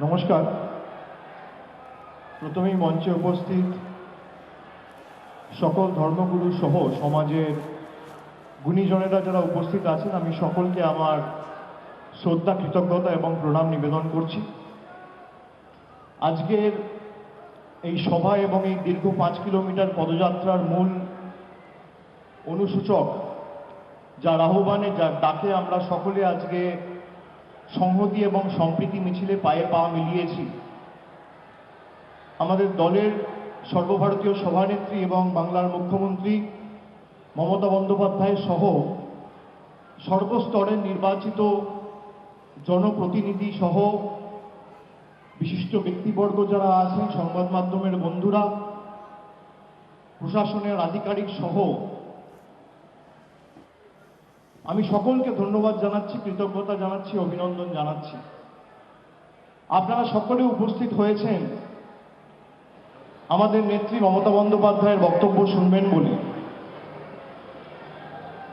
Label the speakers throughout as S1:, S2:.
S1: নমস্কার। প্রথমেই মঞ্চে উপস্থিত সকল ধর্মগুরু সহ সমাজের গুণীজনেরা যারা উপস্থিত আছেন, আমি সকলকে আমার শ্রদ্ধা, কৃতজ্ঞতা এবং প্রণাম নিবেদন করছি। আজকের এই সভা এবং এই দীর্ঘ 5 কিলোমিটার পদযাত্রার মূল অনুসূচক, যার আহ্বানে, যার ডাকে আমরা সকলে আজকে সংহতি এবং সম্প্রীতি মিছিলে পায়ে পা মিলিয়েছি। আমাদের দলের সর্বভারতীয় সভানেত্রী এবং বাংলার মুখ্যমন্ত্রী মমতা বন্দ্যোপাধ্যায় সহ সর্বস্তরের নির্বাচিত জনপ্রতিনিধি সহ বিশিষ্ট ব্যক্তিবর্গ যারা আছেন, সংবাদ মাধ্যমের বন্ধুরা, প্রশাসনের আধিকারিক সহ আমি সকলকে ধন্যবাদ জানাচ্ছি, কৃতজ্ঞতা জানাচ্ছি, অভিনন্দন জানাচ্ছি। আপনারা সকলে উপস্থিত হয়েছেন আমাদের নেত্রী মমতা বন্দ্যোপাধ্যায়ের বক্তব্য শুনবেন বলে।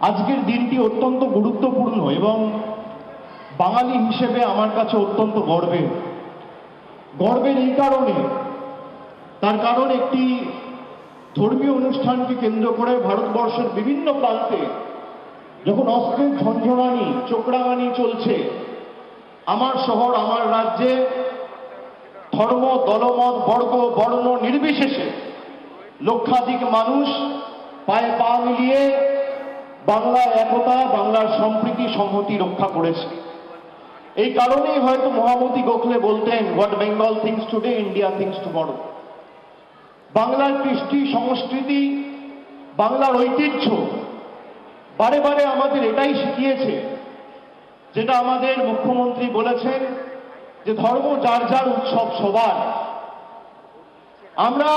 S1: আজকের দিনটি অত্যন্ত গুরুত্বপূর্ণ এবং বাঙালি হিসেবে আমার কাছে অত্যন্ত গর্বের। এই কারণে, তার কারণ একটি ধর্মীয় অনুষ্ঠানকে কেন্দ্র করে ভারতবর্ষের বিভিন্ন প্রান্তে যখন অস্ত্রের ঝঞ্ঝনানি, চোখরাঙানি চলছে, আমার শহর, আমার রাজ্যে ধর্ম, দলমত, বর্গ, বর্ণ নির্বিশেষে লক্ষাধিক মানুষ পায়ে পা মিলিয়ে বাংলার একতা, বাংলার সম্প্রীতি, সংহতি রক্ষা করেছে। এই কারণেই হয়তো মহামতি গোখলে বলতেন, what Bengal things today, India things tomorrow. বাংলার কৃষ্টি, সংস্কৃতি, বাংলার ঐতিহ্য বারে বারে আমাদের এটাই শিখিয়েছে, যেটা আমাদের মুখ্যমন্ত্রী বলেছেন, যে ধর্ম যার যার, উৎসব সবার। আমরা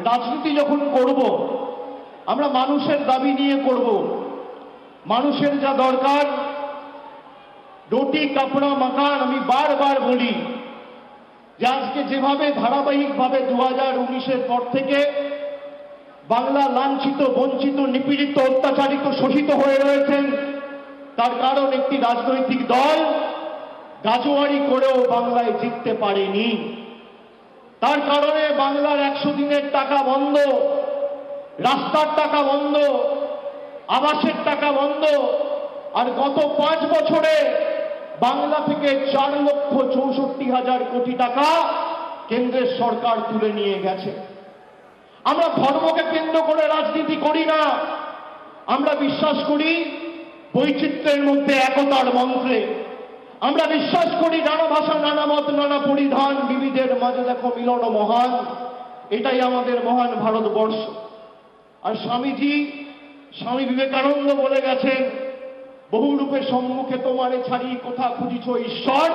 S1: রাজনীতি যখন করব, আমরা মানুষের দাবি নিয়ে করব। মানুষের যা দরকার, রুটি, কাপড়া, মাকান। আমি বারবার বলি যে আজকে যেভাবে ধারাবাহিকভাবে 2019-এর পর থেকে বাংলা লাঞ্ছিত, বঞ্চিত, নিপীড়িত, অত্যাচারিত, শোষিত হয়ে রয়েছেন, তার কারণ একটি রাজনৈতিক দল গাজোয়ারি করেও বাংলায় জিততে পারেনি। তার কারণে বাংলার 100 দিনের টাকা বন্ধ, রাস্তার টাকা বন্ধ, আবাসের টাকা বন্ধ। আর গত 5 বছরে বাংলা থেকে 4,64,000 কোটি টাকা কেন্দ্রের সরকার তুলে নিয়ে গেছে। আমরা ধর্মকে কেন্দ্র করে রাজনীতি করি না। আমরা বিশ্বাস করি বৈচিত্র্যের মধ্যে একতার মন্ত্রে। আমরা বিশ্বাস করি নানা ভাষা, নানা মত, নানা পরিধান, বিবিধের মাঝে দেখো মিলন মহান। এটাই আমাদের মহান ভারতবর্ষ। আর স্বামী বিবেকানন্দ বলে গেছেন, বহু রূপে সম্মুখে তোমারে ছাড়ি, কোথা খুঁজিছ ঈশ্বর,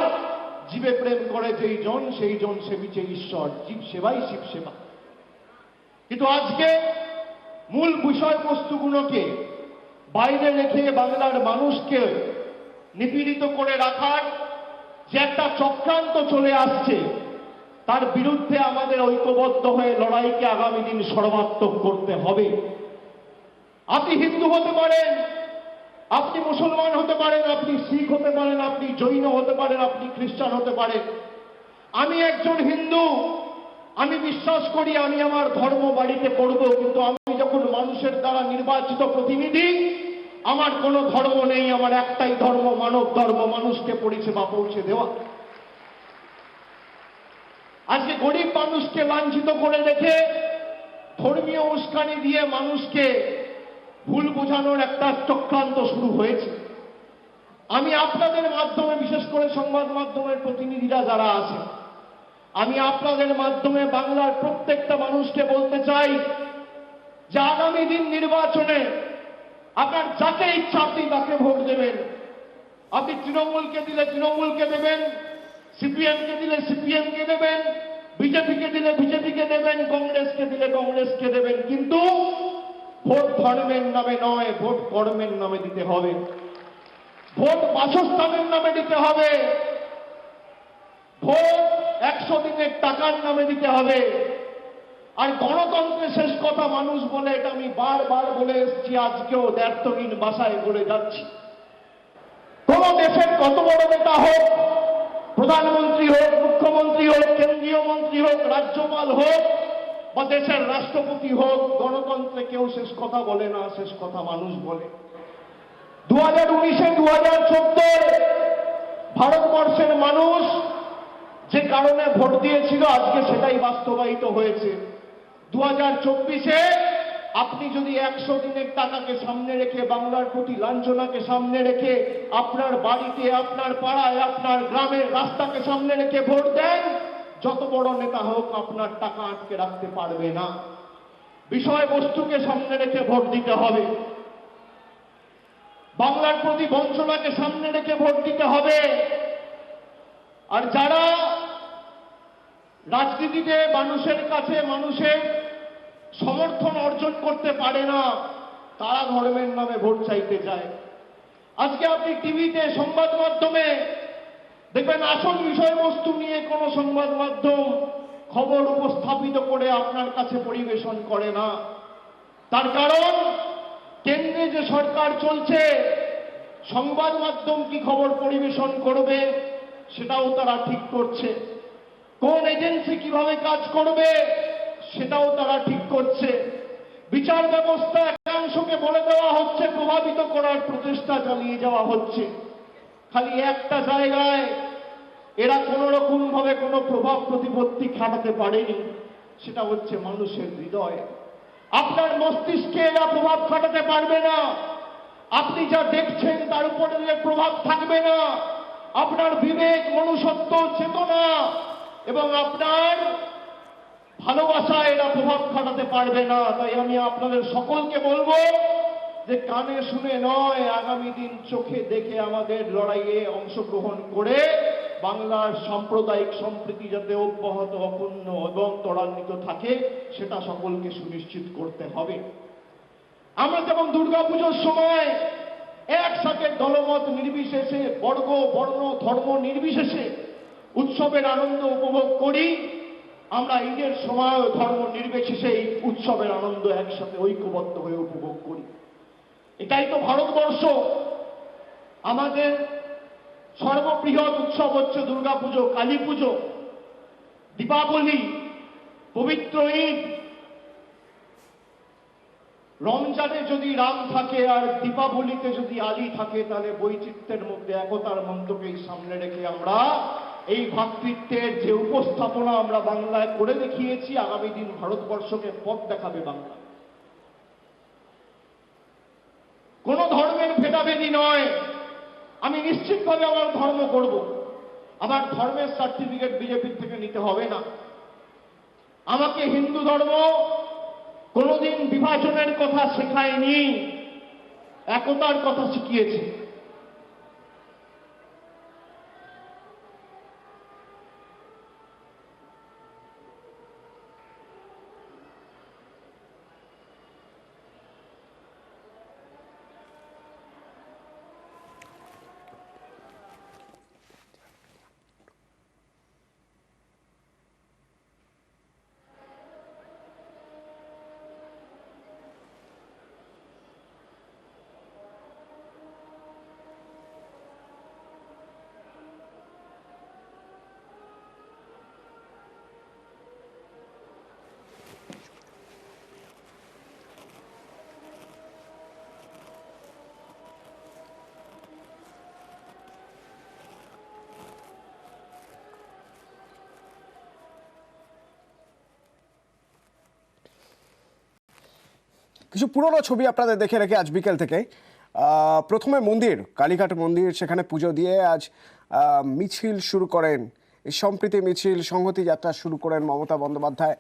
S1: জীবে প্রেম করে যেই জন, সেই জন সেবিছে ঈশ্বর। জীব সেবাই শিব সেবা। কিন্তু আজকে মূল বিষয়বস্তুগুলোকে বাইরে রেখে বাংলার মানুষকে নিপীড়িত করে রাখার যে একটা চক্রান্ত চলে আসছে, তার বিরুদ্ধে আমাদের ঐক্যবদ্ধ হয়ে লড়াইকে আগামী দিন সর্বাত্মক করতে হবে। আপনি হিন্দু হতে পারেন, আপনি মুসলমান হতে পারেন, আপনি শিখ হতে পারেন, আপনি জৈন হতে পারেন, আপনি খ্রিস্টান হতে পারেন। আমি একজন হিন্দু, আমি বিশ্বাস করি আমি আমার ধর্ম বাড়িতে করব, কিন্তু আমি যখন মানুষের দ্বারা নির্বাচিত প্রতিনিধি, আমার কোনো ধর্ম নেই। আমার একটাই ধর্ম, মানব ধর্ম, মানুষকে পরিষেবা পৌঁছে দেওয়া। আজকে গরিব মানুষকে লাঞ্ছিত করে রেখে ধর্মীয় উস্কানি দিয়ে মানুষকে ভুল বোঝানোর একটা চক্রান্ত শুরু হয়েছে। আমি আপনাদের মাধ্যমে, বিশেষ করে সংবাদ মাধ্যমের প্রতিনিধিরা যারা আছে, আমি আপনাদের মাধ্যমে বাংলার প্রত্যেকটা মানুষকে বলতে চাই যে আগামী দিন নির্বাচনে আপনার যাকে ইচ্ছা আপনি তাকে ভোট দেবেন। আপনি তৃণমূলকে দিলে তৃণমূলকে দেবেন, সিপিএমকে দিলে সিপিএমকে দেবেন, বিজেপিকে দিলে বিজেপিকে দেবেন, কংগ্রেসকে দিলে কংগ্রেসকে দেবেন। কিন্তু ভোট ধর্মের নামে নয়, ভোট কর্মের নামে দিতে হবে। ভোট বাসস্থানের নামে দিতে হবে। ভোট 100 দিনের টাকার নামে দিতে হবে। আর গণতন্ত্রের শেষ কথা মানুষ বলে, এটা আমি বারবার বলে এসেছি, আজকেও দ্ব্যর্থহীন ভাষায় বলে যাচ্ছি। কোন দেশের কত বড় নেতা হোক, প্রধানমন্ত্রী হোক, মুখ্যমন্ত্রী মুখ্যমন্ত্রী হোক, কেন্দ্রীয় মন্ত্রী হোক, রাজ্যপাল হোক বা দেশের রাষ্ট্রপতি হোক, গণতন্ত্রে কেউ শেষ কথা বলে না, শেষ কথা মানুষ বলে। 2019-এ 2014 ভারতবর্ষের মানুষ যে কারণে ভোট দিয়েছিল আজকে সেটাই বাস্তবায়িত হয়েছে। 2024-এ আপনি যদি 100 দিনের টাকাকে সামনে রেখে, বাংলার প্রতি লাঞ্ছনাকে সামনে রেখে, আপনার বাড়িতে, আপনার পাড়ায়, আপনার গ্রামের রাস্তাকে সামনে রেখে ভোট দেন, যত বড় নেতা হোক আপনার টাকা আটকে রাখতে পারবে না। বিষয়বস্তুকে সামনে রেখে ভোট দিতে হবে, বাংলার প্রতি বঞ্চনাকে সামনে রেখে ভোট দিতে হবে। আর যারা রাজনীতিতে মানুষের কাছে মানুষের সমর্থন অর্জন করতে পারে না, তারা ধর্মের নামে ভোট চাইতে যায়। আজকে আপনি টিভিতে, সংবাদ মাধ্যমে দেখবেন আসল বিষয়বস্তু নিয়ে কোনো সংবাদ মাধ্যম খবর উপস্থাপিত করে আপনার কাছে পরিবেশন করে না। তার কারণ কেন্দ্রে যে সরকার চলছে, সংবাদ মাধ্যম কি খবর পরিবেশন করবে সেটাও তারা ঠিক করছে, কোন এজেন্সি কিভাবে কাজ করবে সেটাও তারা ঠিক করছে। বিচার ব্যবস্থা একাংশকে বলে দেওয়া হচ্ছে, প্রভাবিত করার প্রচেষ্টা চালিয়ে যাওয়া হচ্ছে। খালি একটা জায়গায় এরা কোনো রকম ভাবে কোনো প্রভাব প্রতিপত্তি খাটাতে পারেনি, সেটা হচ্ছে মানুষের হৃদয়। আপনার মস্তিষ্কে এরা প্রভাব খাটাতে পারবে না, আপনি যা দেখছেন তার উপরে প্রভাব থাকবে না। আপনার বিবেক, মনুষ্যত্ব, চেতনা এবং আপনার ভালোবাসা এরা প্রভাব খাটাতে পারবে না। তাই আমি আপনাদের সকলকে বলবো যে কানে শুনে নয়, আগামী দিন চোখে দেখে আমাদের লড়াইয়ে অংশগ্রহণ করে বাংলার সাম্প্রদায়িক সম্প্রীতি যাতে অব্যাহত, অপূর্ণ এবং ত্বরান্বিত থাকে সেটা সকলকে সুনিশ্চিত করতে হবে। আমরা যেমন দুর্গাপুজোর সময় একসাথে দলমত নির্বিশেষে, বর্গ, বর্ণ, ধর্ম নির্বিশেষে উৎসবের আনন্দ উপভোগ করি, আমরা ঈদের সময় ধর্ম নির্বিশেষে এই উৎসবের আনন্দ একসাথে ঐক্যবদ্ধ হয়ে উপভোগ করি। এটাই তো ভারতবর্ষ। আমাদের সর্ববৃহৎ উৎসব হচ্ছে দুর্গাপুজো, কালী পুজো, দীপাবলি, পবিত্র ঈদ। রমজানে যদি রাম থাকে আর দীপাবলিতে যদি আলী থাকে, তাহলে বৈচিত্র্যের মধ্যে একতার মন্ত্রকেই সামনে রেখে আমরা এই ভ্রাতৃত্বের যে উপস্থাপনা আমরা বাংলায় করে দেখিয়েছি, আগামী দিন ভারতবর্ষকে পথ দেখাবে বাংলা। কোন ধর্মের ভেদাভেদি নয়। আমি নিশ্চিতভাবে আমার ধর্ম করব, আমার ধর্মের সার্টিফিকেট বিজেপির থেকে নিতে হবে না। আমাকে হিন্দু ধর্ম কোনোদিন বিভাজনের কথা শেখায়নি, একতার কথা শিখিয়েছে।
S2: কিছু পুরনো ছবি আপনাদের দেখে রেখে আজ বিকেল থেকে প্রথমে মন্দির, কালীঘাট মন্দির, সেখানে পুজো দিয়ে আজ মিছিল শুরু করেন, এই সম্প্রীতি মিছিল, সংহতি যাত্রা শুরু করেন মমতা বন্দ্যোপাধ্যায়।